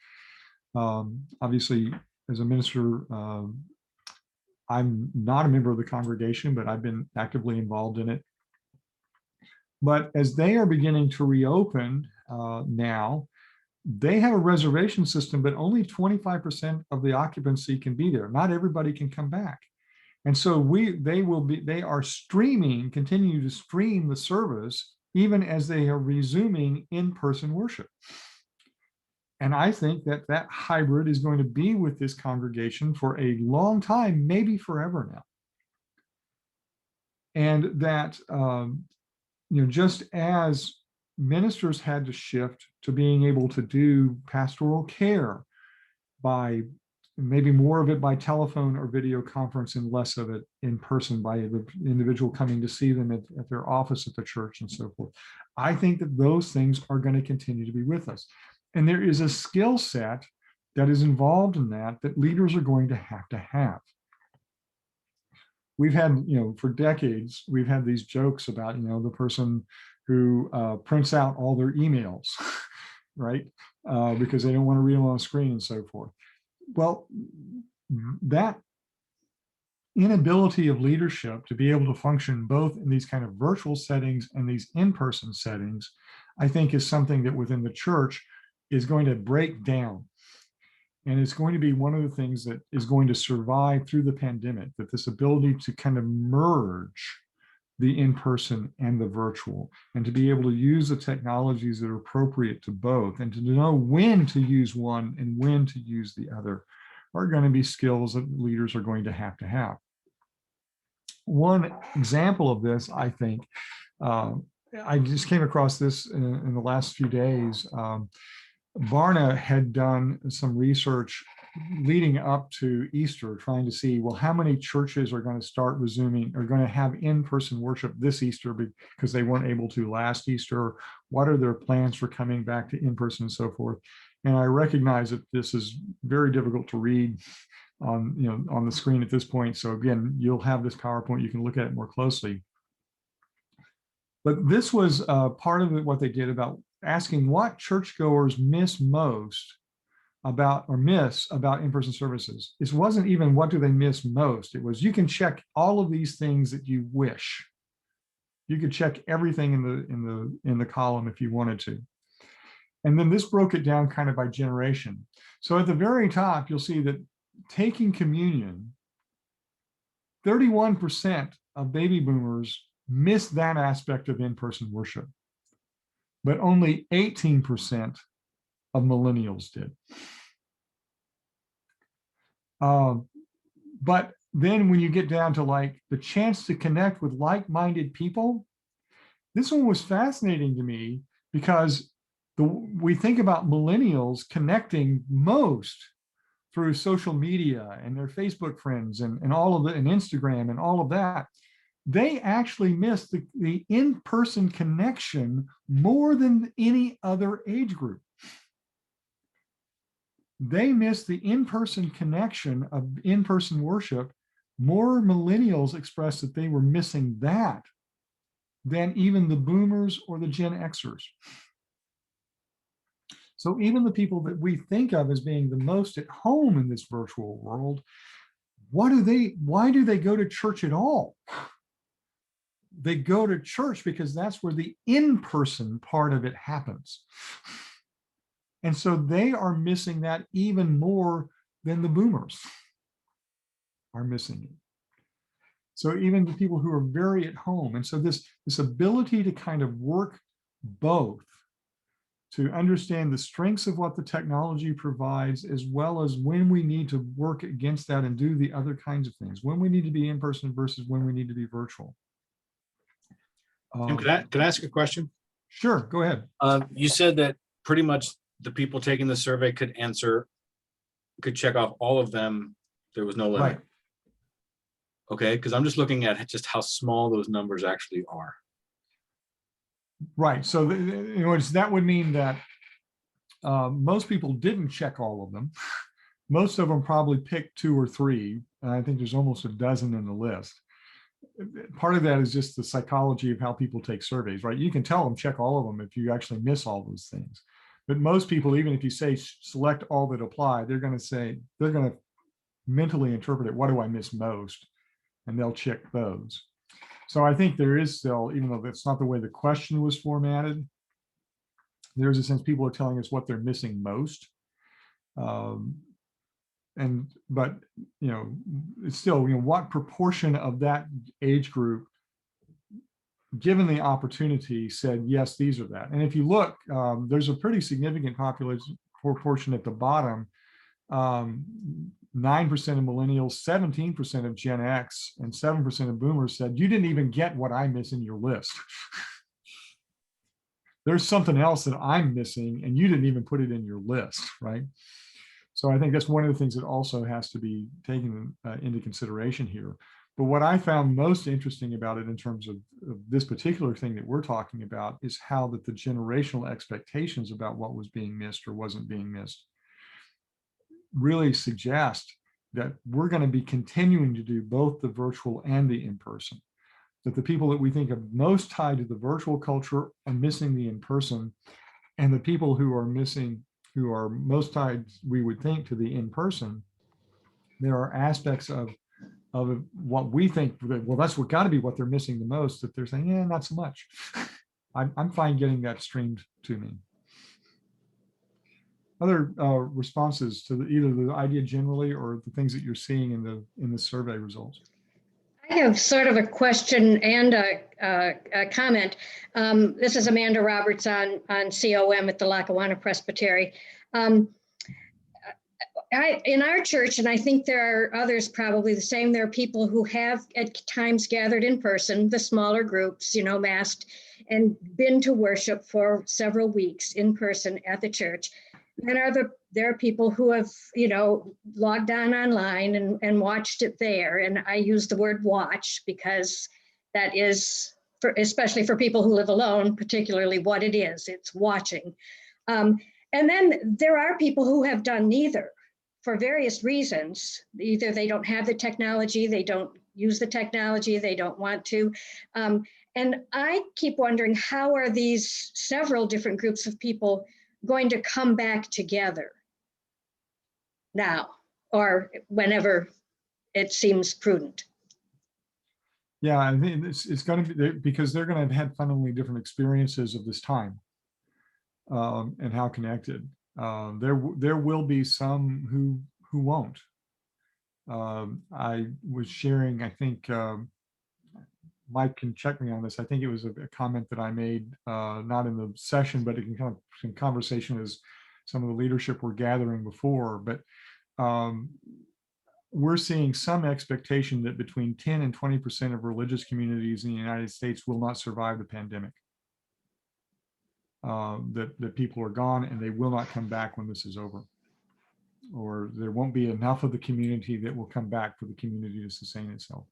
Obviously, as a minister, I'm not a member of the congregation, but I've been actively involved in it. But as they are beginning to reopen now, they have a reservation system, but only 25% of the occupancy can be there. Not everybody can come back. And so they are streaming, continue to stream the service, even as they are resuming in-person worship. And I think that hybrid is going to be with this congregation for a long time, maybe forever now. And that, you know, just as ministers had to shift to being able to do pastoral care by maybe more of it by telephone or video conference and less of it in person by the individual coming to see them at their office at the church and so forth. I think that those things are going to continue to be with us. And there is a skill set that is involved in that leaders are going to have. We've had, for decades, we've had these jokes about, the person who prints out all their emails, right? Because they don't want to read them on the screen and so forth. Well, that inability of leadership to be able to function both in these kind of virtual settings and these in-person settings, I think is something that within the church is going to break down. And it's going to be one of the things that is going to survive through the pandemic, that this ability to kind of merge the in-person and the virtual, and to be able to use the technologies that are appropriate to both, and to know when to use one and when to use the other, are going to be skills that leaders are going to have. One example of this, I think, I just came across this in the last few days. Barna had done some research leading up to Easter, trying to see, well, how many churches are going to start resuming, are going to have in-person worship this Easter because they weren't able to last Easter? What are their plans for coming back to in-person and so forth? And I recognize that this is very difficult to read on the screen at this point. So again, you'll have this PowerPoint, you can look at it more closely. But this was part of what they did about asking what churchgoers miss most about in-person services. It wasn't even what do they miss most. It was, you can check all of these things that you wish. You could check everything in the column if you wanted to. And then this broke it down kind of by generation. So at the very top, you'll see that taking communion, 31% of baby boomers miss that aspect of in-person worship, but only 18% of millennials did. But then when you get down to like the chance to connect with like-minded people, this one was fascinating to me because we think about millennials connecting most through social media and their Facebook friends and all of it, and Instagram and all of that. They actually miss the in-person connection more than any other age group. They miss the in-person connection of in-person worship. More millennials expressed that they were missing that than even the boomers or the Gen Xers. So even the people that we think of as being the most at home in this virtual world, why do they go to church at all? They go to church because that's where the in-person part of it happens. And so they are missing that even more than the boomers are missing it. So even the people who are very at home. And so this ability to kind of work both, to understand the strengths of what the technology provides, as well as when we need to work against that and do the other kinds of things, when we need to be in person versus when we need to be virtual. Tim, can I ask a question? Sure, go ahead. You said that pretty much the people taking the survey could check off all of them. There was no limit. Right. Okay, because I'm just looking at just how small those numbers actually are. Right. So in words, that would mean that most people didn't check all of them. Most of them probably picked 2 or 3. And I think there's almost a dozen in the list. Part of that is just the psychology of how people take surveys, right? You can tell them check all of them if you actually miss all those things. But most people, even if you say select all that apply, they're going to mentally interpret it. What do I miss most? And they'll check those. So I think there is still, even though that's not the way the question was formatted, there's a sense people are telling us what they're missing most. But it's still, what proportion of that age group, given the opportunity, said, yes, these are that. And if you look, there's a pretty significant proportion at the bottom, 9% of millennials, 17% of Gen X, and 7% of boomers said, you didn't even get what I miss in your list. There's something else that I'm missing and you didn't even put it in your list, right? So I think that's one of the things that also has to be taken into consideration here. But what I found most interesting about it in terms of this particular thing that we're talking about is how that the generational expectations about what was being missed or wasn't being missed really suggest that we're going to be continuing to do both the virtual and the in-person. That the people that we think are most tied to the virtual culture are missing the in-person, and the people who are missing, who are most tied, we would think, to the in-person, there are aspects of what we think that, well, that's what got to be what they're missing the most, that they're saying, yeah, not so much. I'm fine getting that streamed to me. Other responses to either the idea generally or the things that you're seeing in the survey results? I have sort of a question and a comment. This is Amanda Roberts on COM at the Lackawanna Presbytery. In our church, and I think there are others probably the same, there are people who have at times gathered in person, the smaller groups, masked, and been to worship for several weeks in person at the church. Then there are people who have, logged on online and watched it there. And I use the word watch because that is, especially for people who live alone, particularly what it is, it's watching. And then there are people who have done neither for various reasons. Either they don't have the technology, they don't use the technology, they don't want to. And I keep wondering, how are these several different groups of people going to come back together now or whenever it seems prudent? Yeah, I think it's going to be because they're going to have had fundamentally different experiences of this time and how connected. There will be some who won't. I was sharing, I think Mike can check me on this. I think it was a comment that I made, not in the session, but in conversation as some of the leadership were gathering before. But we're seeing some expectation that between 10 and 20% of religious communities in the United States will not survive the pandemic. That people are gone and they will not come back when this is over. Or there won't be enough of the community that will come back for the community to sustain itself.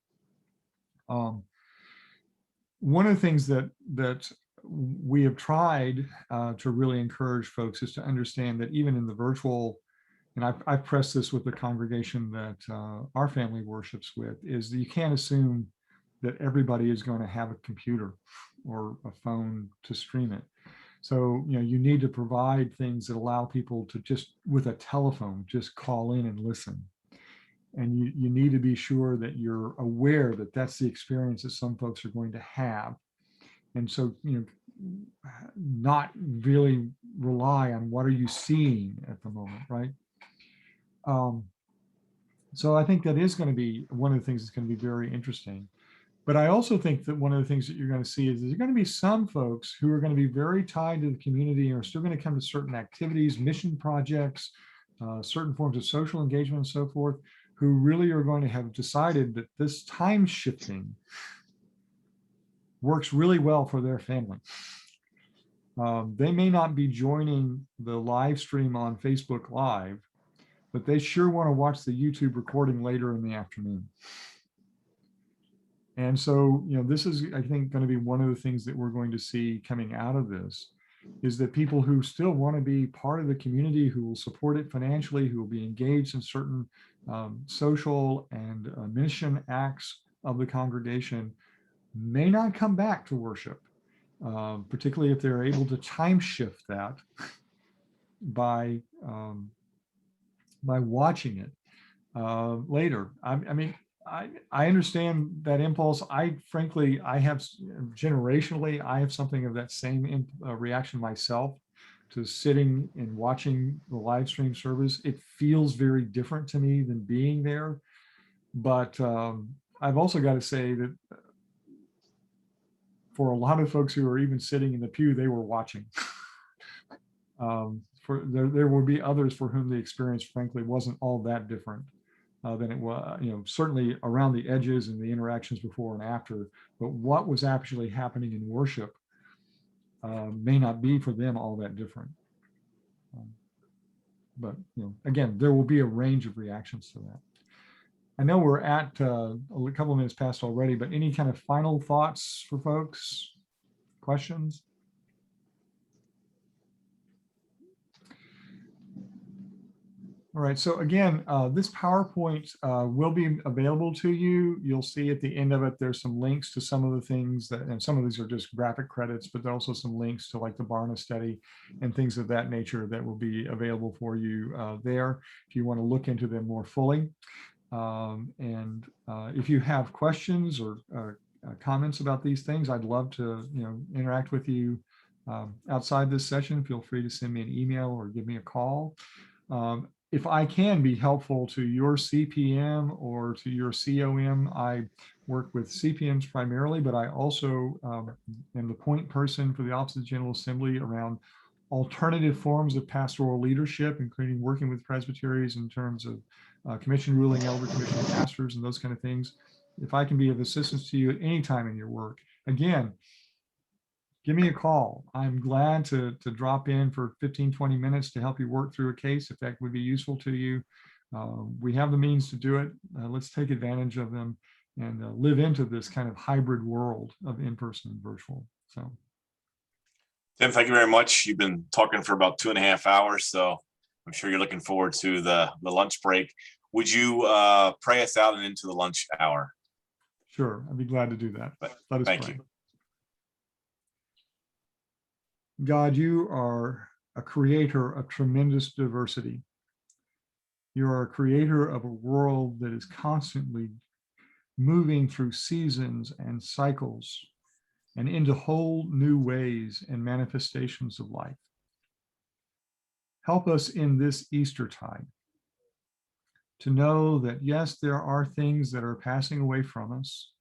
One of the things that we have tried to really encourage folks is to understand that even in the virtual, and I've pressed this with the congregation that our family worships with, is that you can't assume that everybody is going to have a computer or a phone to stream it. So, you need to provide things that allow people to just, with a telephone, just call in and listen. And you need to be sure that you're aware that that's the experience that some folks are going to have. And so, not really rely on what are you seeing at the moment, right? So I think that is going to be one of the things that's going to be very interesting. But I also think that one of the things that you're going to see is there's going to be some folks who are going to be very tied to the community and are still going to come to certain activities, mission projects, certain forms of social engagement and so forth, who really are going to have decided that this time shifting works really well for their family. They may not be joining the live stream on Facebook Live, but they sure want to watch the YouTube recording later in the afternoon. And so, this is, I think, going to be one of the things that we're going to see coming out of this, is that people who still want to be part of the community, who will support it financially, who will be engaged in certain social and mission acts of the congregation, may not come back to worship, particularly if they're able to time shift that by watching it later. I understand that impulse. Frankly, I have generationally, I have something of that same reaction myself to sitting and watching the live stream service. It feels very different to me than being there. But I've also got to say that for a lot of folks who are even sitting in the pew, they were watching. There will be others for whom the experience, frankly, wasn't all that different than it was, certainly around the edges and the interactions before and after. But what was actually happening in worship may not be for them all that different. But again, there will be a range of reactions to that. I know we're at a couple of minutes past already, but any kind of final thoughts for folks? Questions? All right, so again, this PowerPoint will be available to you. You'll see at the end of it, there's some links to some of the things that, and some of these are just graphic credits, but there are also some links to like the Barna study and things of that nature that will be available for you there if you want to look into them more fully. If you have questions or comments about these things, I'd love to interact with you outside this session. Feel free to send me an email or give me a call. If I can be helpful to your CPM or to your COM, I work with CPMs primarily, but I also am the point person for the Office of the General Assembly around alternative forms of pastoral leadership, including working with presbyteries in terms of commission ruling, elder commission pastors, and those kind of things. If I can be of assistance to you at any time in your work, again, give me a call. I'm glad to drop in for 15, 20 minutes to help you work through a case if that would be useful to you. We have the means to do it. Let's take advantage of them and live into this kind of hybrid world of in-person and virtual. So, Tim, thank you very much. You've been talking for about 2.5 hours, so I'm sure you're looking forward to the lunch break. Would you pray us out and into the lunch hour? Sure, I'd be glad to do that. Let us Thank pray. you. God, you are a creator of tremendous diversity. You are a creator of a world that is constantly moving through seasons and cycles and into whole new ways and manifestations of life. Help us in this Eastertide to know that, yes, there are things that are passing away from us,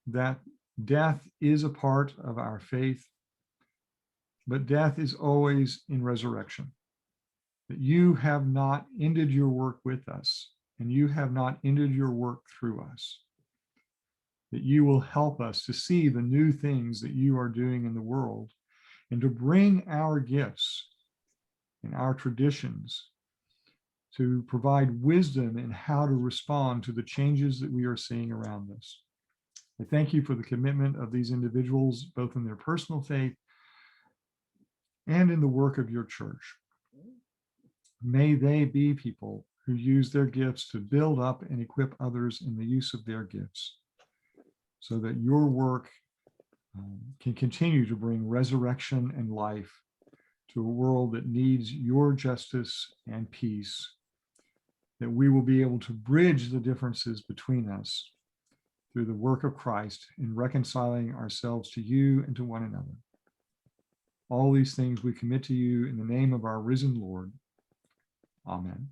that death is a part of our faith, but death is always in resurrection. That you have not ended your work with us, and you have not ended your work through us. That you will help us to see the new things that you are doing in the world and to bring our gifts and our traditions to provide wisdom in how to respond to the changes that we are seeing around us. I thank you for the commitment of these individuals, both in their personal faith and in the work of your church. May they be people who use their gifts to build up and equip others in the use of their gifts, so that your work can continue to bring resurrection and life to a world that needs your justice and peace, that we will be able to bridge the differences between us through the work of Christ in reconciling ourselves to you and to one another. All these things we commit to you in the name of our risen Lord. Amen.